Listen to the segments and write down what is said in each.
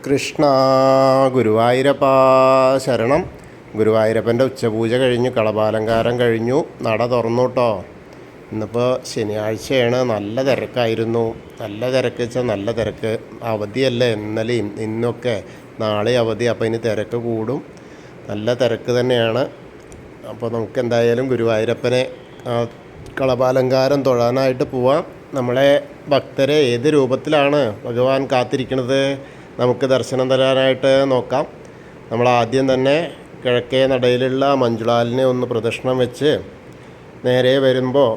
കൃഷ്ണ ഗുരുവായൂരപ്പ ശരണം. ഗുരുവായൂരപ്പൻ്റെ ഉച്ചപൂജ കഴിഞ്ഞു, കളഭാലങ്കാരം കഴിഞ്ഞു, നട തുറന്നു കേട്ടോ. ഇന്നിപ്പോൾ ശനിയാഴ്ചയാണ്. നല്ല തിരക്കായിരുന്നു. നല്ല തിരക്ക് വെച്ചാൽ നല്ല തിരക്ക്. അവധിയല്ലേ ഇന്നലെയും ഇന്നൊക്കെ. നാളെ അവധി, അപ്പോൾ ഇനി തിരക്ക് കൂടും. നല്ല തിരക്ക് തന്നെയാണ്. അപ്പോൾ നമുക്ക് എന്തായാലും ഗുരുവായൂരപ്പനെ കളഭാലങ്കാരം തൊഴാനായിട്ട് പോവാം. നമ്മളെ ഭക്തരെ ഏത് രൂപത്തിലാണ് ഭഗവാൻ കാത്തിരിക്കുന്നത്, നമുക്ക് ദർശനം തരാനായിട്ട് നോക്കാം. നമ്മൾ ആദ്യം തന്നെ കിഴക്കേ നടയിലുള്ള മഞ്ജുളാലിനെ ഒന്ന് പ്രദക്ഷിണം വെച്ച് നേരെ വരുമ്പോൾ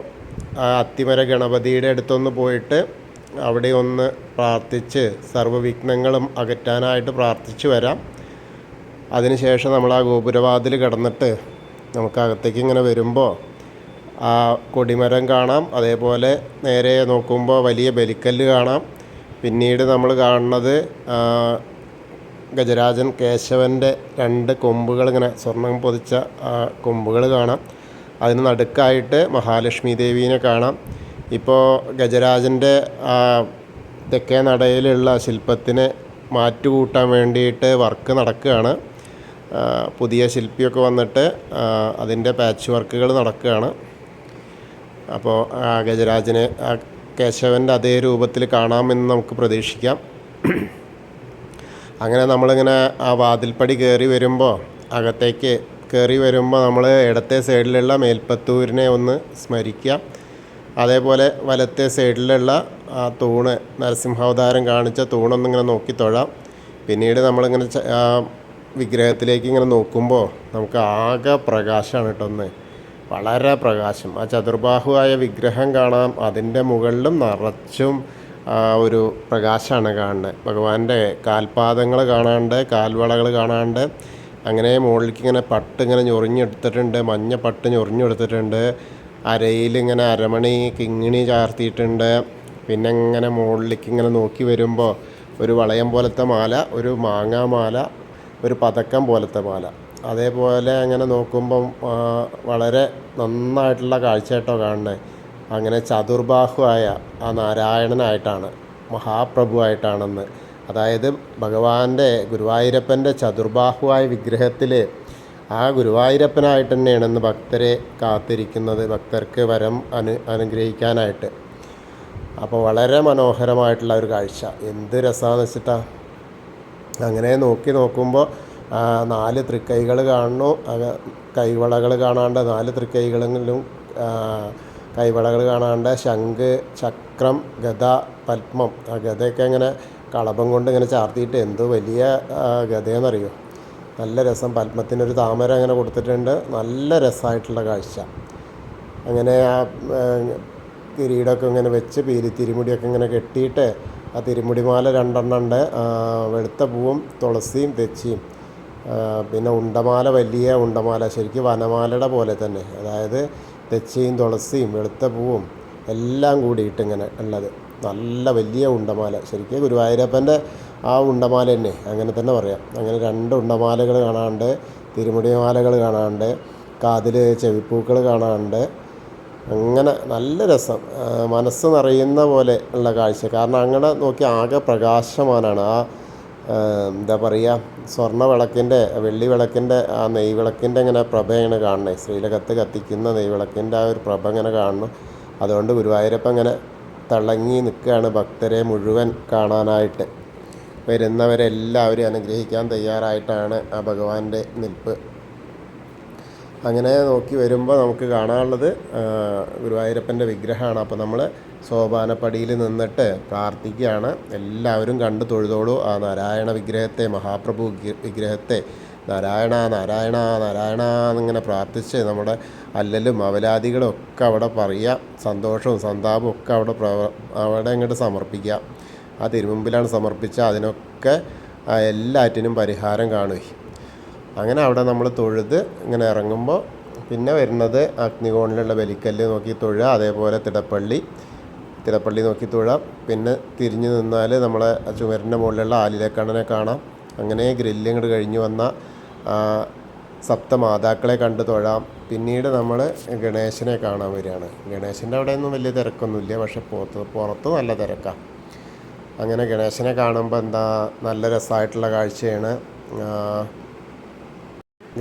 അത്തിമര ഗണപതിയുടെ അടുത്തൊന്ന് പോയിട്ട് അവിടെ ഒന്ന് പ്രാർത്ഥിച്ച് സർവ്വവിഘ്നങ്ങളും അകറ്റാനായിട്ട് പ്രാർത്ഥിച്ച് വരാം. അതിനുശേഷം നമ്മൾ ആ ഗോപുരവാതിൽ കടന്നിട്ട് നമുക്കകത്തേക്ക് ഇങ്ങനെ വരുമ്പോൾ ആ കൊടിമരം കാണാം. അതേപോലെ നേരെ നോക്കുമ്പോൾ വലിയ ബലിക്കല്ല് കാണാം. പിന്നീട് നമ്മൾ കാണുന്നത് ഗജരാജൻ കേശവൻ്റെ 2 കൊമ്പുകൾ, ഇങ്ങനെ സ്വർണം പൊതിച്ച കൊമ്പുകൾ കാണാം. അതിന് നടുക്കായിട്ട് മഹാലക്ഷ്മി ദേവീനെ കാണാം. ഇപ്പോൾ ഗജരാജൻ്റെ തെക്കേ നടയിലുള്ള ശില്പത്തിന് മാറ്റുകൂട്ടാൻ വേണ്ടിയിട്ട് വർക്ക് നടക്കുകയാണ്. പുതിയ ശില്പിയൊക്കെ വന്നിട്ട് അതിൻ്റെ പാച്ച് വർക്കുകൾ നടക്കുകയാണ്. അപ്പോൾ ഗജരാജനെ കേശവൻ്റെ അതേ രൂപത്തിൽ കാണാമെന്ന് നമുക്ക് പ്രതീക്ഷിക്കാം. അങ്ങനെ നമ്മളിങ്ങനെ ആ വാതിൽപ്പടി കയറി വരുമ്പോൾ, അകത്തേക്ക് കയറി വരുമ്പോൾ നമ്മൾ ഇടത്തെ സൈഡിലുള്ള മേൽപ്പത്തൂരിനെ ഒന്ന് സ്മരിക്കുക. അതേപോലെ വലത്തെ സൈഡിലുള്ള ആ തൂണ്, നരസിംഹാവതാരം കാണിച്ച തൂണൊന്നിങ്ങനെ നോക്കി തൊഴാം. പിന്നീട് നമ്മളിങ്ങനെ വിഗ്രഹത്തിലേക്ക് ഇങ്ങനെ നോക്കുമ്പോൾ നമുക്ക് ആകെ പ്രകാശമാണ് കേട്ടോ. ഒന്ന് വളരെ പ്രകാശം. ആ ചതുർബാഹുവായ വിഗ്രഹം കാണാം. അതിൻ്റെ മുകളിലും നിറച്ചും ഒരു പ്രകാശമാണ് കാണുന്നത്. ഭഗവാന്റെ കാൽപാദങ്ങൾ കാണാണ്ട്, കാൽവളകൾ കാണാണ്ട്. അങ്ങനെ മുകളിലേക്ക് ഇങ്ങനെ പട്ട് ഇങ്ങനെ ഞൊറിഞ്ഞെടുത്തിട്ടുണ്ട്, മഞ്ഞ പട്ട് ഞൊറിഞ്ഞെടുത്തിട്ടുണ്ട്. അരയിലിങ്ങനെ അരമണി കിങ്ങിണി ചാർത്തിയിട്ടുണ്ട്. പിന്നെ ഇങ്ങനെ മുകളിലേക്ക് ഇങ്ങനെ നോക്കി വരുമ്പോൾ ഒരു വളയം പോലത്തെ മാല, ഒരു മാങ്ങാമാല, ഒരു പതക്കം പോലത്തെ മാല. അതേപോലെ അങ്ങനെ നോക്കുമ്പം വളരെ നന്നായിട്ടുള്ള കാഴ്ച കേട്ടോ കാണുന്നത്. അങ്ങനെ ചതുർബാഹുവായ ആ നാരായണനായിട്ടാണ്, മഹാപ്രഭുവായിട്ടാണെന്ന്. അതായത് ഭഗവാന്റെ ഗുരുവായൂരപ്പൻ്റെ ചതുർബാഹുവായ വിഗ്രഹത്തിൽ ആ ഗുരുവായൂരപ്പനായിട്ട് തന്നെയാണെന്ന് ഭക്തരെ കാത്തിരിക്കുന്നത്, ഭക്തർക്ക് വരം അനുഗ്രഹിക്കാനായിട്ട്. അപ്പോൾ വളരെ മനോഹരമായിട്ടുള്ള ഒരു കാഴ്ച. എന്ത് രസമാണെന്ന് വെച്ചിട്ടാണ്. അങ്ങനെ നോക്കുമ്പോൾ 4 തൃക്കൈകൾ കാണുന്നു. കൈവളകൾ കാണാണ്ട്, 4 തൃക്കൈകളിലും കൈവളകൾ കാണാണ്ട്. ശംഖ്, ചക്രം, ഗദ, പത്മം. ആ ഗദയൊക്കെ ഇങ്ങനെ കളഭം കൊണ്ട് ഇങ്ങനെ ചാർത്തിയിട്ട് എന്ത് വലിയ ഗദയെന്നറിയോ. നല്ല രസം. പത്മത്തിനൊരു താമര അങ്ങനെ കൊടുത്തിട്ടുണ്ട്. നല്ല രസമായിട്ടുള്ള കാഴ്ച. അങ്ങനെ ആ കിരീടമൊക്കെ ഇങ്ങനെ വെച്ച് തിരുമുടിയൊക്കെ ഇങ്ങനെ കെട്ടിയിട്ട് ആ തിരുമുടിമാല 2 ഉണ്ട്. വെളുത്ത പൂവും തുളസിയും തെച്ചിയും. പിന്നെ ഉണ്ടമാല, വലിയ ഉണ്ടമാല, ശരിക്കും വനമാലയുടെ പോലെ തന്നെ. അതായത് തെച്ചിയും തുളസിയും വെളുത്ത പൂവും എല്ലാം കൂടിയിട്ട് ഇങ്ങനെ ഉള്ളത് നല്ല വലിയ ഉണ്ടമാല. ശരിക്കും ഗുരുവായൂരപ്പൻ്റെ ആ ഉണ്ടമാല തന്നെ, അങ്ങനെ തന്നെ പറയാം. അങ്ങനെ 2 ഉണ്ടമാലകൾ കാണാണ്ട്, തിരുമുടിമാലകൾ കാണാണ്ട്, കാതിൽ ചെവിപ്പൂക്കൾ കാണാണ്ട്. അങ്ങനെ നല്ല രസം, മനസ്സ് നിറയുന്ന പോലെ ഉള്ള കാഴ്ച. കാരണം അങ്ങനെ നോക്കി ആകെ പ്രകാശമാനാണ്. ആ എന്താ പറയുക, സ്വർണ്ണ വിളക്കിൻ്റെ, വെള്ളി വിളക്കിൻ്റെ ആ നെയ്വിളക്കിൻ്റെ ഇങ്ങനെ പ്രഭ ഇങ്ങനെ കാണണേ. ശ്രീലകത്ത് കത്തിക്കുന്ന നെയ്വിളക്കിൻ്റെ ആ ഒരു പ്രഭ ഇങ്ങനെ കാണുന്നു. അതുകൊണ്ട് ഗുരുവായൂരപ്പൻ ഇങ്ങനെ തിളങ്ങി നിൽക്കുകയാണ് ഭക്തരെ മുഴുവൻ കാണാനായിട്ട്. വരുന്നവരെല്ലാവരും അനുഗ്രഹിക്കാൻ തയ്യാറായിട്ടാണ് ആ ഭഗവാന്റെ നിൽപ്പ്. അങ്ങനെ നോക്കി വരുമ്പോൾ നമുക്ക് കാണാനുള്ളത് ഗുരുവായൂരപ്പൻ്റെ വിഗ്രഹമാണ്. അപ്പോൾ നമ്മൾ സോപാനപ്പടിയിൽ നിന്നിട്ട് പ്രാർത്ഥിക്കുകയാണ്. എല്ലാവരും കണ്ട് തൊഴുതോളൂ ആ നാരായണ വിഗ്രഹത്തെ, മഹാപ്രഭു വിഗ്രഹത്തെ. നാരായണ നാരായണ നാരായണ എന്നിങ്ങനെ പ്രാർത്ഥിച്ച് നമ്മുടെ അല്ലലും അവലാദികളും ഒക്കെ അവിടെ പറയുക. സന്തോഷവും സന്താപവും ഒക്കെ അവിടെ ഇങ്ങോട്ട് സമർപ്പിക്കുക. ആ തിരുമുമ്പിലാണ് സമർപ്പിച്ചാൽ അതിനൊക്കെ എല്ലാറ്റിനും പരിഹാരം കാണുകയും. അങ്ങനെ അവിടെ നമ്മൾ തൊഴുത് ഇങ്ങനെ ഇറങ്ങുമ്പോൾ പിന്നെ വരുന്നത് അഗ്നികോണിലുള്ള ബലിക്കല്ല് നോക്കി തൊഴുക. അതേപോലെ തിടപ്പള്ളി നോക്കി തൊഴുക. പിന്നെ തിരിഞ്ഞു നിന്നാൽ നമ്മളെ ചുമരിൻ്റെ മുകളിലുള്ള ആലിലക്കണ്ണനെ കാണാം. അങ്ങനെ ഗ്രില്ല് ഇങ്ങോട്ട് കഴിഞ്ഞ് വന്ന സപ്തമാതാക്കളെ കണ്ട് തൊഴാം. പിന്നീട് നമ്മൾ ഗണേശനെ കാണാൻ വരികയാണ്. ഗണേശൻ്റെ അവിടെയൊന്നും വലിയ തിരക്കൊന്നുമില്ല, പക്ഷെ പുറത്ത് നല്ല തിരക്കാണ്. അങ്ങനെ ഗണേശനെ കാണുമ്പോൾ എന്താ നല്ല രസമായിട്ടുള്ള കാഴ്ചയാണ്.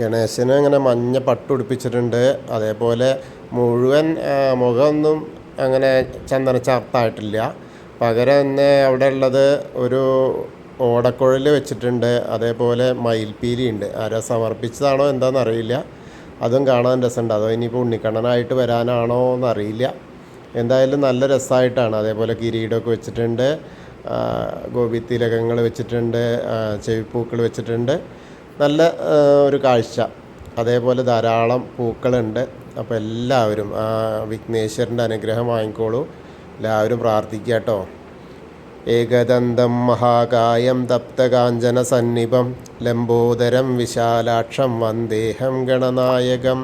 ഗണേശന് അങ്ങനെ മഞ്ഞ പട്ടുടുപ്പിച്ചിട്ടുണ്ട്. അതേപോലെ മുഴുവൻ മുഖമൊന്നും അങ്ങനെ ചന്ദന ചാർത്തായിട്ടില്ല. പകരം തന്നെ അവിടെ ഉള്ളത് ഒരു ഓടക്കുഴൽ വെച്ചിട്ടുണ്ട്. അതേപോലെ മയിൽപ്പീലി ഉണ്ട്. ആരോ സമർപ്പിച്ചതാണോ എന്താണെന്നറിയില്ല. അതും കാണാൻ രസമുണ്ട്. അതോ ഇനിയിപ്പോൾ ഉണ്ണിക്കണ്ണനായിട്ട് വരാനാണോ എന്നറിയില്ല. എന്തായാലും നല്ല രസമായിട്ടാണ്. അതേപോലെ കിരീടമൊക്കെ വെച്ചിട്ടുണ്ട്, ഗോപിത്തിലകങ്ങൾ വെച്ചിട്ടുണ്ട്, ചെവിപ്പൂക്കൾ വെച്ചിട്ടുണ്ട്. നല്ല ഒരു കാഴ്ച. അതേപോലെ ധാരാളം പൂക്കളുണ്ട്. അപ്പോൾ എല്ലാവരും വിഘ്നേശ്വരൻ്റെ അനുഗ്രഹം വാങ്ങിക്കോളൂ. എല്ലാവരും പ്രാർത്ഥിക്കുക കേട്ടോ. ഏകദന്തം മഹാകായം തപ്തകാഞ്ചന സന്നിഭം ലംബോദരം വിശാലാക്ഷം വന്ദേഹം ഗണനായകം.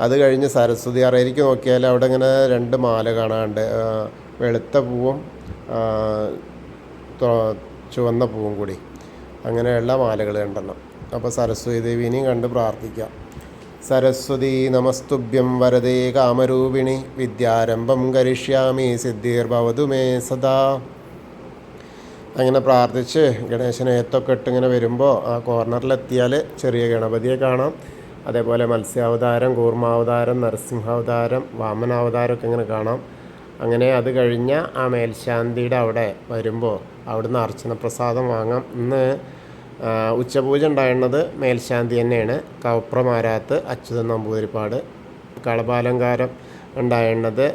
അത് കഴിഞ്ഞ് സരസ്വതി അറയിലേക്ക് നോക്കിയാൽ അവിടെ ഇങ്ങനെ 2 മാല കാണാണ്ട്, വെളുത്ത പൂവും ചുവന്ന പൂവും കൂടി, അങ്ങനെയുള്ള മാലകൾ കണ്ടെണ്ണം. അപ്പോൾ സരസ്വതി ദേവീനെയും കണ്ട് പ്രാർത്ഥിക്കാം. സരസ്വതി നമസ്തുഭ്യം വരദേ കാമരൂപിണി വിദ്യാരംഭം കരിഷ്യാമി സിദ്ധിർഭവതു മേ സദാ. അങ്ങനെ പ്രാർത്ഥിച്ച് ഗണേശനെ ഏത്തൊക്കെ ഇട്ട് ഇങ്ങനെ വരുമ്പോൾ ആ കോർണറിലെത്തിയാൽ ചെറിയ ഗണപതിയെ കാണാം. അതേപോലെ മത്സ്യാവതാരം, കൂർമാവതാരം, നരസിംഹാവതാരം, വാമനാവതാരമൊക്കെ ഇങ്ങനെ കാണാം. അങ്ങനെ അത് കഴിഞ്ഞ ആ മേൽശാന്തിയുടെ അവിടെ വരുമ്പോൾ അവിടുന്ന് അർച്ചന പ്രസാദം വാങ്ങാം. ഇന്ന് ഉച്ചപൂജ ഉണ്ടായിരുന്നത് മേൽശാന്തി തന്നെയാണ്, കവപ്രമാരാത്ത് അച്യുതൻ നമ്പൂതിരിപ്പാട്. കളഭാലങ്കാരം ഉണ്ടായിരുന്നത്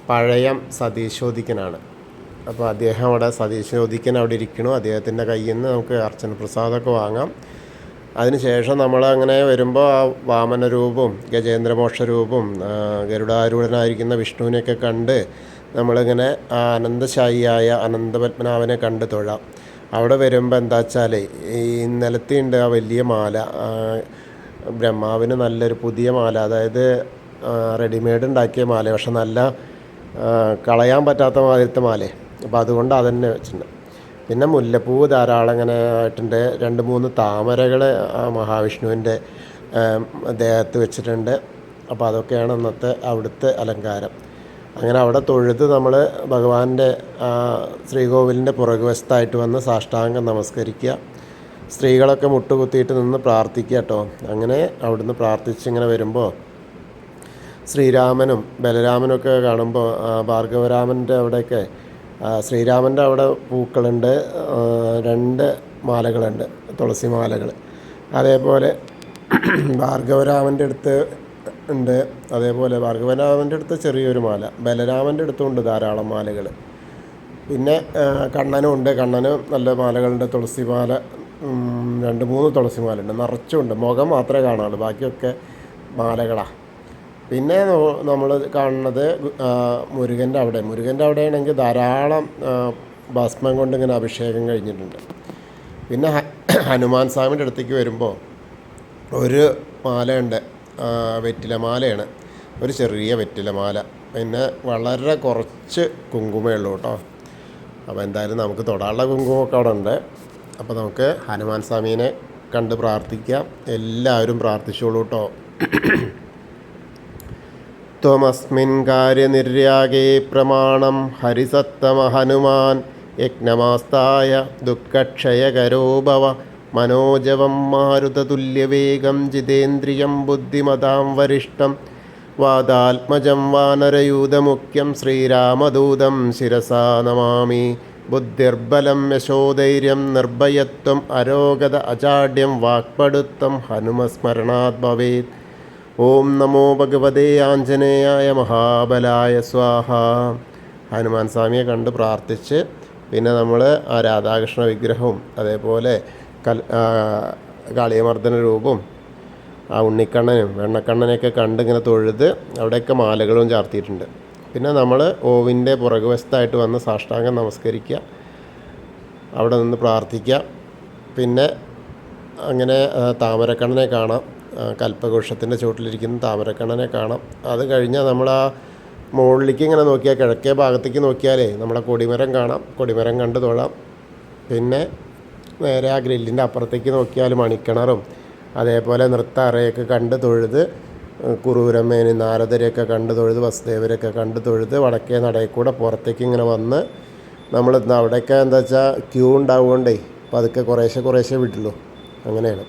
പഴയം സതീശോദിക്കനാണ്. അപ്പോൾ അദ്ദേഹം അവിടെ സതീശോദിക്കൻ അവിടെ ഇരിക്കണു. അദ്ദേഹത്തിൻ്റെ കയ്യിൽ നിന്ന് നമുക്ക് അർച്ചന പ്രസാദമൊക്കെ വാങ്ങാം. അതിനുശേഷം നമ്മൾ അങ്ങനെ വരുമ്പോൾ ആ വാമനരൂപവും ഗജേന്ദ്രമോക്ഷരൂപവും ഗരുഡാരൂഢനായിരിക്കുന്ന വിഷ്ണുവിനെയൊക്കെ കണ്ട് നമ്മളിങ്ങനെ ആ അനന്തശായിയായ അനന്തപത്മനാഭനെ കണ്ട് തൊഴാം. അവിടെ വരുമ്പോൾ എന്താ വെച്ചാൽ ഈ നിലത്തിയുണ്ട് ആ വലിയ മാല, ബ്രഹ്മാവിന് നല്ലൊരു പുതിയ മാല, അതായത് റെഡിമെയ്ഡ് ഉണ്ടാക്കിയ മാല, പക്ഷെ നല്ല കളയാൻ പറ്റാത്ത മാതിരത്തെ മാലേ. അപ്പോൾ അതുകൊണ്ട് അതന്നെ വെച്ചിട്ടുണ്ട്. പിന്നെ മുല്ലപ്പൂവ് ധാരാളം ഇങ്ങനെ ആയിട്ടുണ്ട്. 2-3 താമരകൾ മഹാവിഷ്ണുവിൻ്റെ ദേഹത്ത് വെച്ചിട്ടുണ്ട്. അപ്പോൾ അതൊക്കെയാണ് ഇന്നത്തെ അവിടുത്തെ അലങ്കാരം. അങ്ങനെ അവിടെ തൊഴുത് നമ്മൾ ഭഗവാന്റെ ശ്രീകോവിലിൻ്റെ പുറകുവശത്തായിട്ട് വന്ന് സാഷ്ടാംഗം നമസ്കരിക്കുക. സ്ത്രീകളൊക്കെ മുട്ടുകുത്തിയിട്ട് നിന്ന് പ്രാർത്ഥിക്കുക കേട്ടോ. അങ്ങനെ അവിടുന്ന് പ്രാർത്ഥിച്ചിങ്ങനെ വരുമ്പോൾ ശ്രീരാമനും ബലരാമനൊക്കെ കാണുമ്പോൾ ഭാർഗവരാമൻ്റെ അവിടെയൊക്കെ ശ്രീരാമൻ്റെ അവിടെ പൂക്കളുണ്ട്, 2 മാലകളുണ്ട്, തുളസി മാലകൾ. അതേപോലെ ഭാർഗവരാമൻ്റെ അടുത്ത് ഉണ്ട്. അതേപോലെ ഭാർഗവരാമൻ്റെ അടുത്ത് ചെറിയൊരു മാല, ബലരാമൻ്റെ അടുത്തുണ്ട് ധാരാളം മാലകൾ. പിന്നെ കണ്ണനും ഉണ്ട്, കണ്ണന് നല്ല മാലകളുണ്ട്. തുളസി മാല 2-3 തുളസി മാലയുണ്ട്, നിറച്ചുണ്ട്. മുഖം മാത്രമേ കാണാറുള്ളൂ, ബാക്കിയൊക്കെ മാലകളാണ്. പിന്നെ നമ്മൾ കാണുന്നത് മുരുകൻ്റെ അവിടെയാണെങ്കിൽ ധാരാളം ഭസ്മം കൊണ്ട് ഇങ്ങനെ അഭിഷേകം കഴിഞ്ഞിട്ടുണ്ട്. പിന്നെ ഹനുമാൻ സ്വാമിയുടെ അടുത്തേക്ക് വരുമ്പോൾ ഒരു മാലയുണ്ട്, വെറ്റിലമാലയാണ്, ഒരു ചെറിയ വെറ്റിലമാല. പിന്നെ വളരെ കുറച്ച് കുങ്കുമേ ഉള്ളൂ കേട്ടോ. അപ്പോൾ എന്തായാലും നമുക്ക് തൊടാനുള്ള കുങ്കുമൊക്കെ അവിടെ ഉണ്ട്. അപ്പോൾ നമുക്ക് ഹനുമാൻ സ്വാമീനെ കണ്ട് പ്രാർത്ഥിക്കാം. എല്ലാവരും പ്രാർത്ഥിച്ചോളൂ കേട്ടോ. ത്വമസ്മിൻ കാര്യനിര്യാഗേ പ്രമാണം ഹരിസത്തമ ഹനുമാൻ യജ്ഞമാസ്തായ ദുഃഖക്ഷയകരോ ഭവ മനോജവം മാരുതതുല്യവേഗം ജിതേന്ദ്രിയം ബുദ്ധിമതാം വരിഷ്ഠം വാദാത്മജം വാനരയൂഥമുഖ്യം ശ്രീരാമദൂതം ശിരസാ നമാമി. ബുദ്ധിർബലം യശോധൈര്യം നിർഭയത്വം അരോഗത അജാഡ്യം വാക്പടുത്തം ഹനുമസ്മരണാത് ഭവേത്. ഓം നമോ ഭഗവതേ ആഞ്ജനേയായ മഹാബലായ സ്വാഹ. ഹനുമാൻ സ്വാമിയെ കണ്ട് പ്രാർത്ഥിച്ച് പിന്നെ നമ്മൾ ആ രാധാകൃഷ്ണ വിഗ്രഹവും അതേപോലെ കാളിയമർദ്ദന രൂപവും ആ ഉണ്ണിക്കണ്ണനും വെണ്ണക്കണ്ണനെയൊക്കെ കണ്ട് ഇങ്ങനെ തൊഴുത് അവിടെയൊക്കെ മാലകളും ചാർത്തിയിട്ടുണ്ട്. പിന്നെ നമ്മൾ ഓവിൻ്റെ പുറകുവശത്തായിട്ട് വന്ന് സാഷ്ടാംഗം നമസ്കരിക്കുക, അവിടെ നിന്ന് പ്രാർത്ഥിക്കുക. പിന്നെ അങ്ങനെ താമരക്കണ്ണനെ കാണാം, കൽപ്പവൃക്ഷത്തിൻ്റെ ചുവട്ടിലിരിക്കുന്ന താമരക്കണ്ണനെ കാണാം. അത് കഴിഞ്ഞാൽ നമ്മൾ ആ മുകളിലേക്ക് ഇങ്ങനെ നോക്കിയാൽ, കിഴക്കേ ഭാഗത്തേക്ക് നോക്കിയാലേ നമ്മുടെ കൊടിമരം കാണാം, കൊടിമരം കണ്ട് തൊഴാം. പിന്നെ നേരെ ആ ഗ്രില്ലിൻ്റെ അപ്പുറത്തേക്ക് നോക്കിയാൽ മണിക്കിണറും അതേപോലെ നൃത്ത അറയൊക്കെ കണ്ട് തൊഴുത്, കുറൂരമ്മേനി നാരദരെയൊക്കെ കണ്ട് തൊഴുത്, വസുദേവരെയൊക്കെ കണ്ട് തൊഴുത് വടക്കേ നടയിൽ കൂടെ പുറത്തേക്ക് ഇങ്ങനെ വന്ന് നമ്മൾ അവിടെയൊക്കെ എന്താ വെച്ചാൽ ക്യൂ ഉണ്ടാവുകൊണ്ടേ പതുക്കെ കുറേശ്ശെ വിട്ടുള്ളൂ. അങ്ങനെയാണ്.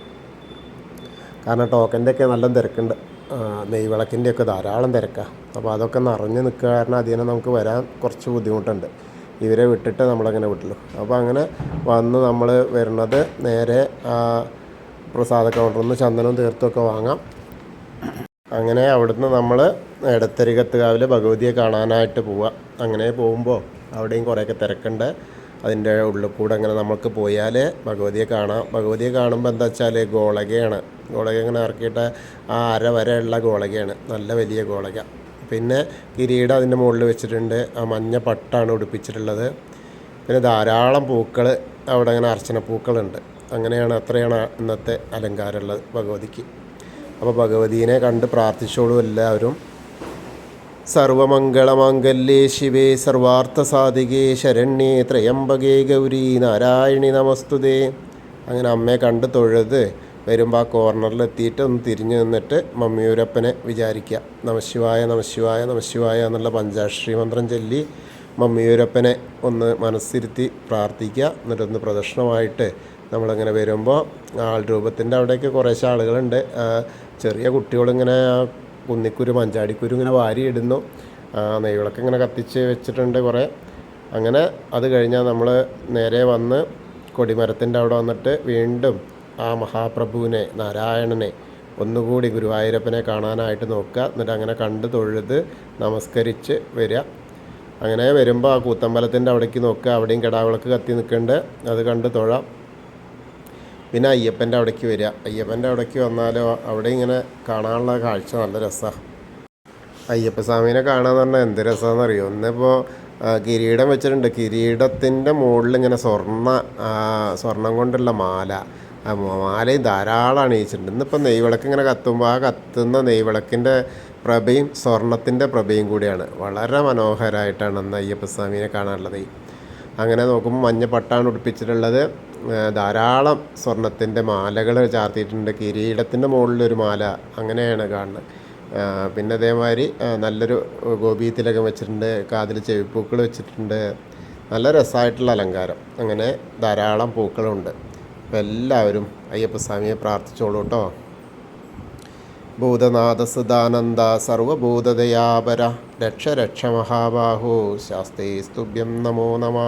കാരണം ടോക്കൻ്റെ ഒക്കെ നല്ല തിരക്കുണ്ട്. നെയ്വിളക്കിൻ്റെ ഒക്കെ ധാരാളം തിരക്കാണ്. അപ്പോൾ അതൊക്കെ നിറഞ്ഞ് നിൽക്കുക കാരണം അതിനെ നമുക്ക് വരാൻ കുറച്ച് ബുദ്ധിമുട്ടുണ്ട്. ഇവരെ വിട്ടിട്ട് നമ്മളങ്ങനെ വിട്ടുള്ളൂ. അപ്പോൾ അങ്ങനെ വന്ന് നമ്മൾ വരുന്നത് നേരെ പ്രസാദ കൗണ്ടറിൽ നിന്ന് ചന്ദനവും തീർത്ഥമൊക്കെ വാങ്ങാം. അങ്ങനെ അവിടുന്ന് നമ്മൾ എടത്തരികത്തുകാവിൽ ഭഗവതിയെ കാണാനായിട്ട് പോവുക. അങ്ങനെ പോകുമ്പോൾ അവിടെയും കുറേയൊക്കെ തിരക്കുണ്ട്. അതിൻ്റെ ഉള്ളിൽ കൂടെ അങ്ങനെ നമുക്ക് പോയാൽ ഭഗവതിയെ കാണാം. ഭഗവതിയെ കാണുമ്പോൾ എന്താ വെച്ചാൽ ഗോളകയാണ്. ഗോളക ഇങ്ങനെ ഇറക്കിയിട്ട് ആ അര വരെയുള്ള ഗോളകയാണ്, നല്ല വലിയ ഗോളക. പിന്നെ കിരീടം അതിൻ്റെ മുകളിൽ വെച്ചിട്ടുണ്ട്. ആ മഞ്ഞ പട്ടാണ് ഉടുപ്പിച്ചിട്ടുള്ളത്. പിന്നെ ധാരാളം പൂക്കൾ അവിടെ ഇങ്ങനെ അർച്ചന പൂക്കളുണ്ട്. അങ്ങനെയാണ്, അത്രയാണ് ഇന്നത്തെ അലങ്കാരമുള്ളത് ഭഗവതിക്ക്. അപ്പോൾ ഭഗവതീനെ കണ്ട് പ്രാർത്ഥിച്ചോളൂ എല്ലാവരും. സർവമംഗളമാംഗല്യേ ശിവേ സർവാർത്ഥസാധികേ ശരണ്യേ ത്രയംബകേ ഗൗരി നാരായണി നമസ്തുതേ. അങ്ങനെ അമ്മയെ കണ്ട് തൊഴുത് വരുമ്പോൾ ആ കോർണറിലെത്തിയിട്ട് ഒന്ന് തിരിഞ്ഞു നിന്നിട്ട് മമ്മിയൂരപ്പനെ വിചാരിക്കുക. നമശിവായ നമശിവായ നമശിവായ എന്നുള്ള പഞ്ചാക്ഷരി മന്ത്രം ചൊല്ലി മമ്മിയൂരപ്പനെ ഒന്ന് മനസ്സിരുത്തി പ്രാർത്ഥിക്കുക. എന്നിട്ടൊന്ന് പ്രദക്ഷിണമായിട്ട് നമ്മളങ്ങനെ വരുമ്പോൾ ആൾ രൂപത്തിൻ്റെ അവിടേക്ക് കുറേശ്ശെ ആളുകളുണ്ട്. ചെറിയ കുട്ടികളിങ്ങനെ കുന്നിക്കുരു മഞ്ചാടിക്കുരു ഇങ്ങനെ വാരിയിടുന്നു. നെയ്വിളക്ക് ഇങ്ങനെ കത്തിച്ച് വെച്ചിട്ടുണ്ട് കുറേ. അങ്ങനെ അത് കഴിഞ്ഞാൽ നമ്മൾ നേരെ വന്ന് കൊടിമരത്തിൻ്റെ അവിടെ വന്നിട്ട് വീണ്ടും ആ മഹാപ്രഭുവിനെ നാരായണനെ ഒന്നുകൂടി ഗുരുവായൂരപ്പനെ കാണാനായിട്ട് നോക്കുക. എന്നിട്ട് അങ്ങനെ കണ്ട് തൊഴുത് നമസ്കരിച്ച് വരിക. അങ്ങനെ വരുമ്പോൾ ആ കൂത്തമ്പലത്തിൻ്റെ അവിടേക്ക് നോക്കുക. അവിടെയും കിടാവിളക്ക് കത്തി നിൽക്കുന്നുണ്ട്, അത് കണ്ട് തൊഴാം. പിന്നെ അയ്യപ്പൻ്റെ അവിടേക്ക് വരിക. അയ്യപ്പൻ്റെ അവിടേക്ക് വന്നാലോ അവിടെ ഇങ്ങനെ കാണാനുള്ള കാഴ്ച നല്ല രസമാണ്. അയ്യപ്പസ്വാമീനെ കാണാന്ന് പറഞ്ഞാൽ എന്ത് രസമാണെന്ന് അറിയോ. ഇന്നിപ്പോൾ കിരീടം വെച്ചിട്ടുണ്ട്. കിരീടത്തിൻ്റെ മുകളിൽ ഇങ്ങനെ സ്വർണം കൊണ്ടുള്ള മാല, മാലയും ധാരാളം അണിയിച്ചിട്ടുണ്ട്. ഇന്നിപ്പോൾ നെയ്വിളക്ക് ഇങ്ങനെ കത്തുമ്പോൾ ആ കത്തുന്ന നെയ്വിളക്കിൻ്റെ പ്രഭയും സ്വർണത്തിൻ്റെ പ്രഭയും കൂടിയാണ്. വളരെ മനോഹരമായിട്ടാണ് അന്ന് അയ്യപ്പസ്വാമീനെ കാണാനുള്ളത്. അങ്ങനെ നോക്കുമ്പോൾ മഞ്ഞ പട്ടാണ് ഉടുപ്പിച്ചിട്ടുള്ളത്. ധാരാളം സ്വർണത്തിൻ്റെ മാലകൾ ചാർത്തിയിട്ടുണ്ട്. കിരീടത്തിൻ്റെ മുകളിലൊരു മാല, അങ്ങനെയാണ് കാണുന്നത്. പിന്നെ അതേമാതിരി നല്ലൊരു ഗോപീതിലകം വെച്ചിട്ടുണ്ട്. കാതിൽ ചെവിപ്പൂക്കൾ വെച്ചിട്ടുണ്ട്. നല്ല രസമായിട്ടുള്ള അലങ്കാരം. അങ്ങനെ ധാരാളം പൂക്കളുണ്ട്. അപ്പോൾ എല്ലാവരും അയ്യപ്പസ്വാമിയെ പ്രാർത്ഥിച്ചോളൂ കേട്ടോ. ഭൂതനാഥ സദാനന്ദ സർവഭൂതദയാപര രക്ഷ രക്ഷ മഹാബാഹു ശാസ്തേ സ്തുഭ്യം നമോ നമ.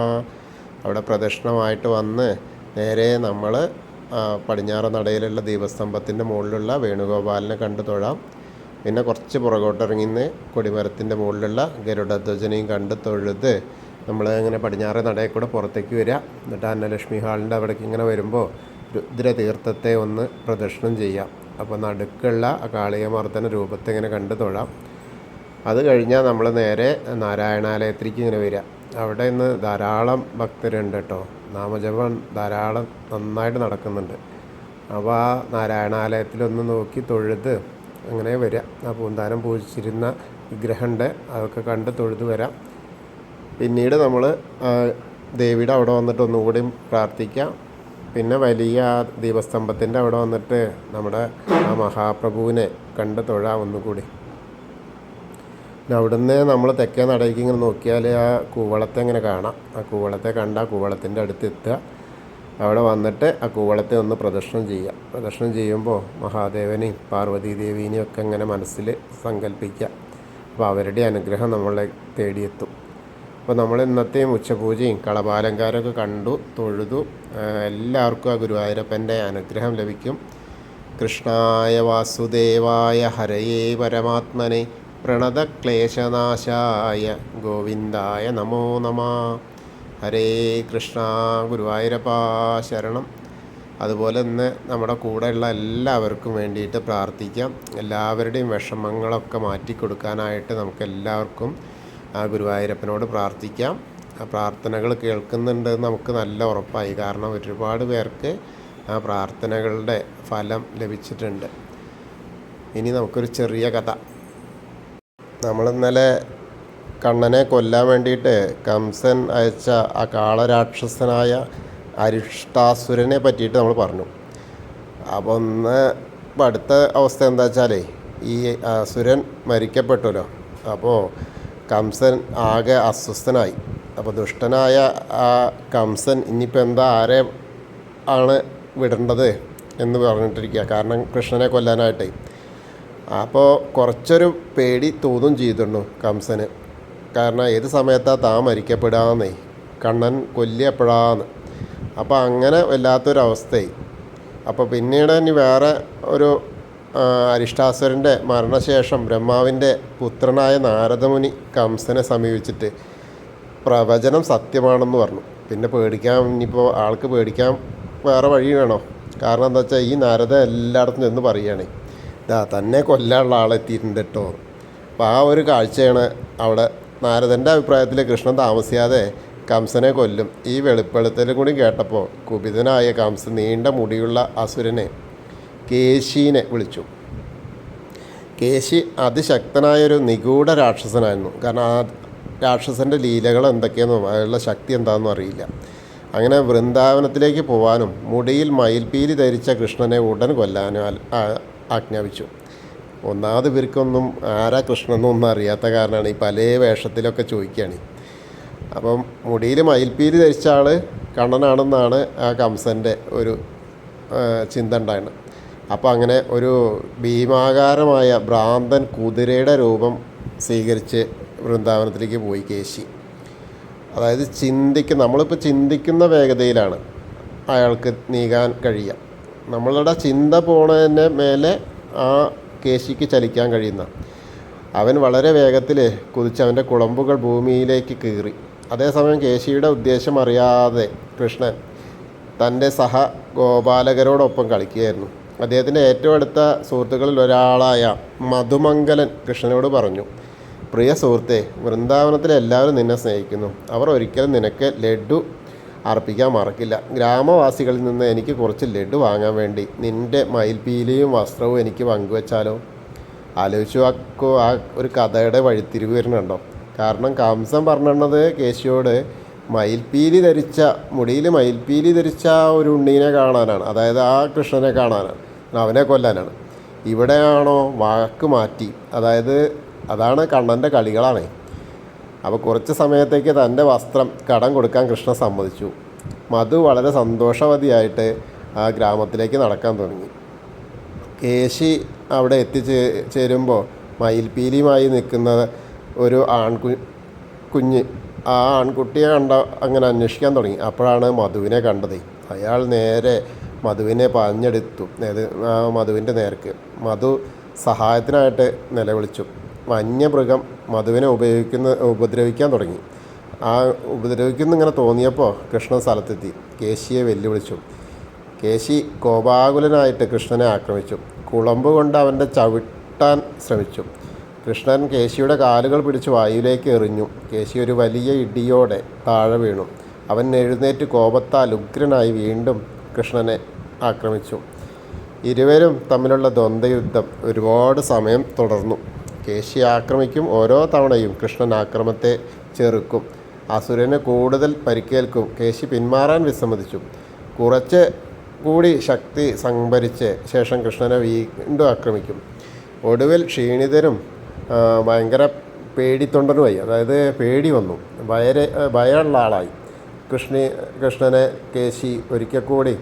അവിടെ പ്രദക്ഷിണമായിട്ട് വന്ന് നേരെ നമ്മൾ പടിഞ്ഞാറ് നടയിലുള്ള ദീപസ്തംഭത്തിൻ്റെ മുകളിലുള്ള വേണുഗോപാലിനെ കണ്ടു തൊഴാം. പിന്നെ കുറച്ച് പുറകോട്ടിറങ്ങിന്ന് കൊടിമരത്തിൻ്റെ മുകളിലുള്ള ഗരുഡധ്വജനെയും കണ്ട് തൊഴുത് നമ്മൾ ഇങ്ങനെ പടിഞ്ഞാറ് നടയിൽ കൂടെ പുറത്തേക്ക് വരിക. എന്നിട്ട് അന്നലക്ഷ്മി ഹാളിൻ്റെ അവിടേക്ക് ഇങ്ങനെ വരുമ്പോൾ രുദ്രതീർത്ഥത്തെ ഒന്ന് പ്രദക്ഷിണം ചെയ്യാം. അപ്പോൾ നടുക്കുള്ള കാളിയമർദ്ദന രൂപത്തെ ഇങ്ങനെ കണ്ട് തൊഴാം. അത് കഴിഞ്ഞാൽ നമ്മൾ നേരെ നാരായണാലയത്തിലേക്ക് ഇങ്ങനെ വരിക. അവിടെ ഇന്ന് ധാരാളം ഭക്തരുണ്ട് കേട്ടോ. നാമജപം ധാരാളം നന്നായിട്ട് നടക്കുന്നുണ്ട്. അപ്പോൾ ആ നാരായണാലയത്തിലൊന്ന് നോക്കി തൊഴുത് അങ്ങനെ വരിക. ആ പൂന്താനം പൂജിച്ചിരുന്ന വിഗ്രഹമുണ്ട്, അതൊക്കെ കണ്ട് തൊഴുത് വരാം. പിന്നീട് നമ്മൾ ദേവിയുടെ അവിടെ വന്നിട്ട് ഒന്നുകൂടി പ്രാർത്ഥിക്കാം. പിന്നെ വലിയ ദീപസ്തംഭത്തിൻ്റെ അവിടെ വന്നിട്ട് നമ്മുടെ ആ മഹാപ്രഭുവിനെ കണ്ട് തൊഴാം ഒന്നുകൂടി. അവിടുന്ന് നമ്മൾ തെക്കേ നടയ്ക്ക് ഇങ്ങനെ നോക്കിയാൽ ആ കൂവളത്തെ ഇങ്ങനെ കാണാം. ആ കൂവളത്തെ കണ്ട് ആ കൂവളത്തിൻ്റെ അടുത്ത് എത്തുക. അവിടെ വന്നിട്ട് ആ കൂവളത്തെ ഒന്ന് പ്രദക്ഷിണം ചെയ്യുക. പ്രദക്ഷിണം ചെയ്യുമ്പോൾ മഹാദേവനെയും പാർവതീദേവീനെയും ഒക്കെ ഇങ്ങനെ മനസ്സിൽ സങ്കല്പിക്കുക. അപ്പോൾ അവരുടെ അനുഗ്രഹം നമ്മളെ തേടിയെത്തും. അപ്പോൾ നമ്മൾ ഇന്നത്തെയും ഉച്ചപൂജയും കളഭാലങ്കാരമൊക്കെ കണ്ടു തൊഴുതു. എല്ലാവർക്കും ആ ഗുരുവായൂരപ്പൻ്റെ അനുഗ്രഹം ലഭിക്കും. കൃഷ്ണായ വാസുദേവായ ഹരയേ പരമാത്മനെ പ്രണതക്ലേശനാശായ ഗോവിന്ദായ നമോ നമ. ഹരേ കൃഷ്ണ. ഗുരുവായൂരപ്പാ ശരണം. അതുപോലെ ഇന്ന് നമ്മുടെ കൂടെയുള്ള എല്ലാവർക്കും വേണ്ടിയിട്ട് പ്രാർത്ഥിക്കാം. എല്ലാവരുടെയും വിഷമങ്ങളൊക്കെ മാറ്റിക്കൊടുക്കാനായിട്ട് നമുക്കെല്ലാവർക്കും ആ ഗുരുവായൂരപ്പനോട് പ്രാർത്ഥിക്കാം. ആ പ്രാർത്ഥനകൾ കേൾക്കുന്നുണ്ട് നമുക്ക് നല്ല ഉറപ്പായി. കാരണം ഒരുപാട് പേർക്ക് ആ പ്രാർത്ഥനകളുടെ ഫലം ലഭിച്ചിട്ടുണ്ട്. ഇനി നമുക്കൊരു ചെറിയ കഥ. നമ്മളിന്നലെ കണ്ണനെ കൊല്ലാൻ വേണ്ടിയിട്ട് കംസൻ അയച്ച ആ കാളരാക്ഷസനായ അരിഷ്ടാസുരനെ പറ്റിയിട്ട് നമ്മൾ പറഞ്ഞു. അപ്പോൾ ഇപ്പം അടുത്ത അവസ്ഥ എന്താ വെച്ചാൽ ഈ അസുരൻ മരിക്കപ്പെട്ടല്ലോ. അപ്പോൾ കംസൻ ആകെ അസ്വസ്ഥനായി. അപ്പോൾ ദുഷ്ടനായ ആ കംസൻ ഇനിയിപ്പോൾ എന്താ ആരെ ആണ് വിടേണ്ടത് എന്ന് പറഞ്ഞിട്ടിരിക്കുക, കാരണം കൃഷ്ണനെ കൊല്ലാനായിട്ടേ. അപ്പോൾ കുറച്ചൊരു പേടി തോന്നും ചെയ്തിട്ടുണ്ടു കംസന്, കാരണം ഏത് സമയത്താണ് താൻ മരിക്കപ്പെടാന്നേ, കണ്ണൻ കൊല്ലിയപ്പെടാന്ന്. അപ്പോൾ അങ്ങനെ വല്ലാത്തൊരവസ്ഥയായി. അപ്പോൾ പിന്നീട് ഇനി വേറെ ഒരു അരിഷ്ടാസുരൻ്റെ മരണശേഷം ബ്രഹ്മാവിൻ്റെ പുത്രനായ നാരദമുനി കംസനെ സമീപിച്ചിട്ട് പ്രവചനം സത്യമാണെന്ന് പറഞ്ഞു. പിന്നെ പേടിക്കാൻ, ഇനിയിപ്പോൾ ആൾക്ക് പേടിക്കാൻ വേറെ വഴി വേണോ? കാരണം എന്താ വെച്ചാൽ ഈ നാരദ എല്ലായിടത്തും ചെന്ന് പറയുകയാണ്, ഇതാ തന്നെ കൊല്ലാനുള്ള ആളെത്തിയിട്ടുണ്ട് കേട്ടോ. അപ്പോൾ ആ ഒരു കാഴ്ചയാണ് അവിടെ. നാരദൻ്റെ അഭിപ്രായത്തിൽ കൃഷ്ണൻ താമസിയാതെ കംസനെ കൊല്ലും. ഈ വെളിപ്പെടുത്തലും കൂടി കേട്ടപ്പോൾ കുപിതനായ കംസൻ നീണ്ട മുടിയുള്ള അസുരനെ കേശീനെ വിളിച്ചു. കേശി അതിശക്തനായൊരു നിഗൂഢ രാക്ഷസനായിരുന്നു. കാരണം ആ രാക്ഷസൻ്റെ ലീലകൾ എന്തൊക്കെയെന്നും അയാളുടെ ശക്തി എന്താണെന്നും അറിയില്ല. അങ്ങനെ വൃന്ദാവനത്തിലേക്ക് പോകാനും മുടിയിൽ മയിൽപീലി ധരിച്ച കൃഷ്ണനെ ഉടൻ കൊല്ലാനും ആജ്ഞാപിച്ചു. ഒന്നാമത് ഇവർക്കൊന്നും ആരാ കൃഷ്ണനൊന്നും അറിയാത്ത കാരണമാണ് ഈ പല വേഷത്തിലൊക്കെ ചോദിക്കുകയാണ്. അപ്പം മുടിയിൽ മയിൽപീലി ധരിച്ച ആൾ കണ്ണനാണെന്നാണ് ആ കംസൻ്റെ ഒരു ചിന്ത ഉണ്ടായത്. അപ്പോൾ അങ്ങനെ ഒരു ഭീമാകാരമായ ഭ്രാന്തൻ കുതിരയുടെ രൂപം സ്വീകരിച്ച് വൃന്ദാവനത്തിലേക്ക് പോയി കേശി. അതായത് നമ്മളിപ്പോൾ ചിന്തിക്കുന്ന വേഗതയിലാണ് അയാൾക്ക് നീങ്ങാൻ കഴിയുക. നമ്മളുടെ ചിന്ത പോണതിൻ്റെ മേലെ ആ കേശിക്ക് ചലിക്കാൻ കഴിയുന്ന അവൻ വളരെ വേഗത്തിൽ കുതിച്ച് അവൻ്റെ കുളമ്പുകൾ ഭൂമിയിലേക്ക് കീറി. അതേസമയം കേശിയുടെ ഉദ്ദേശം അറിയാതെ കൃഷ്ണൻ തൻ്റെ ഗോപാലകരോടൊപ്പം കളിക്കുകയായിരുന്നു. അദ്ദേഹത്തിൻ്റെ ഏറ്റവും അടുത്ത സുഹൃത്തുക്കളിൽ ഒരാളായ മധുമംഗലൻ കൃഷ്ണനോട് പറഞ്ഞു, പ്രിയ സുഹൃത്തെ, വൃന്ദാവനത്തിലെ എല്ലാവരും നിന്നെ സ്നേഹിക്കുന്നു. അവർ ഒരിക്കലും നിനക്ക് ലഡ്ഡു അർപ്പിക്കാൻ മറക്കില്ല. ഗ്രാമവാസികളിൽ നിന്ന് എനിക്ക് കുറച്ച് ലഡ്ഡു വാങ്ങാൻ വേണ്ടി നിൻ്റെ മയിൽപീലിയും വസ്ത്രവും എനിക്ക് പങ്കുവെച്ചാലോ? ആലോചിച്ചു നോക്കൂ, ആ ഒരു കഥയുടെ വഴിത്തിരിവ് വരുന്നുണ്ടോ? കാരണം കംസൻ പറഞ്ഞത് കേശിയോട് മുടിയിൽ മയിൽപീലി ധരിച്ച ഒരു ഉണ്ണീനെ കാണാനാണ്, അതായത് ആ കൃഷ്ണനെ കാണാനാണ്, അവനെ കൊല്ലാനാണ്. ഇവിടെയാണോ വാക്ക് മാറ്റി, അതാണ് കണ്ണൻ്റെ കളികളാണ്. അപ്പോൾ കുറച്ച് സമയത്തേക്ക് തൻ്റെ വസ്ത്രം കടം കൊടുക്കാൻ കൃഷ്ണൻ സമ്മതിച്ചു. മധു വളരെ സന്തോഷവതിയായിട്ട് ആ ഗ്രാമത്തിലേക്ക് നടക്കാൻ തുടങ്ങി. കേശി അവിടെ ചേരുമ്പോൾ മയിൽപീലിയുമായി നിൽക്കുന്ന ഒരു കുഞ്ഞ് ആ ആൺകുട്ടിയെ അങ്ങനെ അന്വേഷിക്കാൻ തുടങ്ങി. അപ്പോഴാണ് മധുവിനെ കണ്ടത്. അയാൾ നേരെ മധുവിനെ പാഞ്ഞെടുത്തു മധുവിൻ്റെ നേർക്ക്. മധു സഹായത്തിനായിട്ട് നിലവിളിച്ചു. വന്യമൃഗം മധുവിനെ ഉപദ്രവിക്കാൻ തുടങ്ങി. ഉപദ്രവിക്കുന്നിങ്ങനെ തോന്നിയപ്പോൾ കൃഷ്ണൻ സ്ഥലത്തെത്തി കേശിയെ വെല്ലുവിളിച്ചു. കേശി കോപാകുലനായിട്ട് കൃഷ്ണനെ ആക്രമിച്ചു. കുളമ്പ് കൊണ്ട് അവൻ്റെ ചവിട്ടാൻ ശ്രമിച്ചു. കൃഷ്ണൻ കേശിയുടെ കാലുകൾ പിടിച്ച് വായുവിലേക്ക് എറിഞ്ഞു. കേശി ഒരു വലിയ ഇടിയോടെ താഴെ വീണു. അവൻ എഴുന്നേറ്റ് കോപത്താൽ ഉഗ്രനായി വീണ്ടും കൃഷ്ണനെ ആക്രമിച്ചു. ഇരുവരും തമ്മിലുള്ള ദ്വന്ദ്വയുദ്ധം ഒരുപാട് സമയം തുടർന്നു. കേശി ആക്രമിക്കും. ഓരോ തവണയും കൃഷ്ണൻ ആക്രമത്തെ ചെറുക്കും. അസുരന് കൂടുതൽ പരിക്കേൽക്കും. കേശി പിന്മാറാൻ വിസമ്മതിച്ചു. കുറച്ച് കൂടി ശക്തി സംഭരിച്ച് ശേഷം കൃഷ്ണനെ വീണ്ടും ആക്രമിക്കും. ഒടുവിൽ ക്ഷീണിതരും ഭയങ്കര പേടിത്തൊണ്ടനുമായി, പേടി വന്നു, ഭയമുള്ള ആളായി കൃഷ്ണനെ കേശി ഒരിക്കൽ കൂടി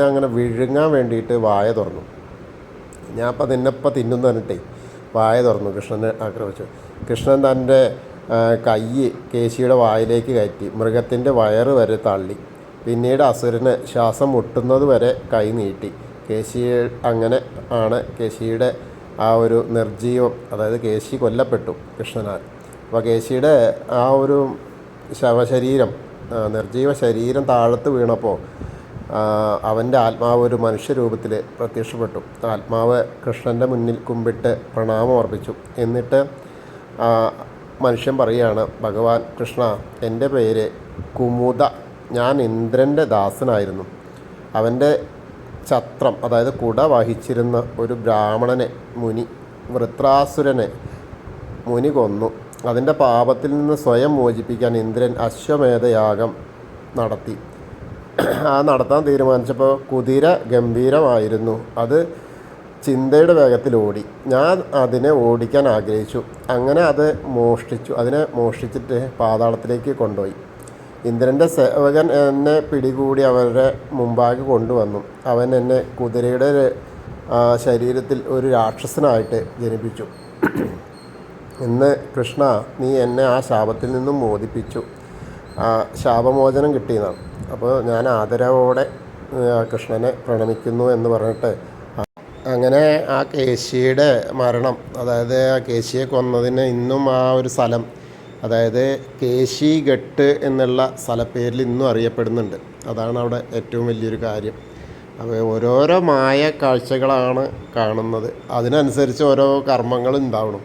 അങ്ങനെ വിഴുങ്ങാൻ വേണ്ടിയിട്ട് വായ തുറന്നു. ഞാനിപ്പോൾ നിന്നെപ്പം തിന്നുന്നു പറഞ്ഞിട്ടേ വായ തുറന്നു കൃഷ്ണനെ ആക്രമിച്ചു. കൃഷ്ണൻ തൻ്റെ കൈ കേശിയുടെ വായിലേക്ക് കയറ്റി മൃഗത്തിൻ്റെ വയറ് വരെ തള്ളി. പിന്നീട് അസുരന് ശ്വാസം മുട്ടുന്നത് വരെ കൈ നീട്ടി. അങ്ങനെ ആണ് കേശിയുടെ ആ ഒരു നിർജീവം, കേശി കൊല്ലപ്പെട്ടു കൃഷ്ണനാൽ. അപ്പോൾ കേശിയുടെ ആ ഒരു നിർജീവ ശരീരം താഴത്ത് വീണപ്പോൾ അവൻ്റെ ആത്മാവ് ഒരു മനുഷ്യരൂപത്തിൽ പ്രത്യക്ഷപ്പെട്ടു. ആത്മാവ് കൃഷ്ണൻ്റെ മുന്നിൽ കുമ്പിട്ട് പ്രണാമം അർപ്പിച്ചു. എന്നിട്ട് മനുഷ്യൻ പറയുകയാണ്, ഭഗവാൻ കൃഷ്ണ, എൻ്റെ പേര് കുമുദ. ഞാൻ ഇന്ദ്രൻ്റെ ദാസനായിരുന്നു. അവൻ്റെ ഛത്രം കുട വഹിച്ചിരുന്ന ഒരു ബ്രാഹ്മണനെ വൃത്രാസുരനെ മുനി കൊന്നു. അതിൻ്റെ പാപത്തിൽ നിന്ന് സ്വയം മോചിപ്പിക്കാൻ ഇന്ദ്രൻ അശ്വമേധയാഗം നടത്തി. നടത്താൻ തീരുമാനിച്ചപ്പോൾ കുതിര ഗംഭീരമായിരുന്നു. അത് ചിന്തയുടെ വേഗത്തിൽ ഓടി. ഞാൻ അതിനെ ഓടിക്കാൻ ആഗ്രഹിച്ചു. അങ്ങനെ അതിനെ മോഷ്ടിച്ചിട്ട് പാതാളത്തിലേക്ക് കൊണ്ടുപോയി. ഇന്ദ്രൻ്റെ സേവകൻ എന്നെ പിടികൂടി അവരുടെ മുമ്പാകെ കൊണ്ടുവന്നു. അവൻ എന്നെ കുതിരയുടെ ശരീരത്തിൽ ഒരു രാക്ഷസനായിട്ട് ജനിപ്പിച്ചു. ഇന്ന് കൃഷ്ണ, നീ എന്നെ ആ ശാപത്തിൽ നിന്നും മോചിപ്പിച്ചു. ശാപമോചനം കിട്ടിയതാണ്. അപ്പോൾ ഞാൻ ആദരവോടെ കൃഷ്ണനെ പ്രണമിക്കുന്നു എന്ന് പറഞ്ഞിട്ട് അങ്ങനെ ആ കേശിയുടെ മരണം, അതായത് ആ കേശിയെ കൊന്നതിന് ഇന്നും ആ ഒരു സ്ഥലം, അതായത് കേശി ഘട്ട് എന്നുള്ള സ്ഥലപ്പേരിൽ ഇന്നും അറിയപ്പെടുന്നുണ്ട്. അതാണ് അവിടെ ഏറ്റവും വലിയൊരു കാര്യം. അപ്പോൾ ഓരോരോ മായ കാഴ്ചകളാണ് കാണുന്നത്. അതിനനുസരിച്ച് ഓരോ കർമ്മങ്ങൾ ഉണ്ടാവണം.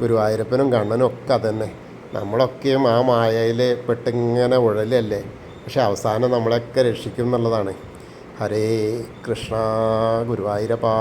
ഗുരുവായൂരപ്പനും കണ്ണനും ഒക്കെ അതന്നെ. നമ്മളൊക്കെയും ആ മായയിൽ പെട്ടിങ്ങനെ ഉഴലല്ലേ. പക്ഷെ അവസാനം നമ്മളെയൊക്കെ രക്ഷിക്കും എന്നുള്ളതാണ്. ഹരേ കൃഷ്ണ ഗുരുവായൂരപ്പാ.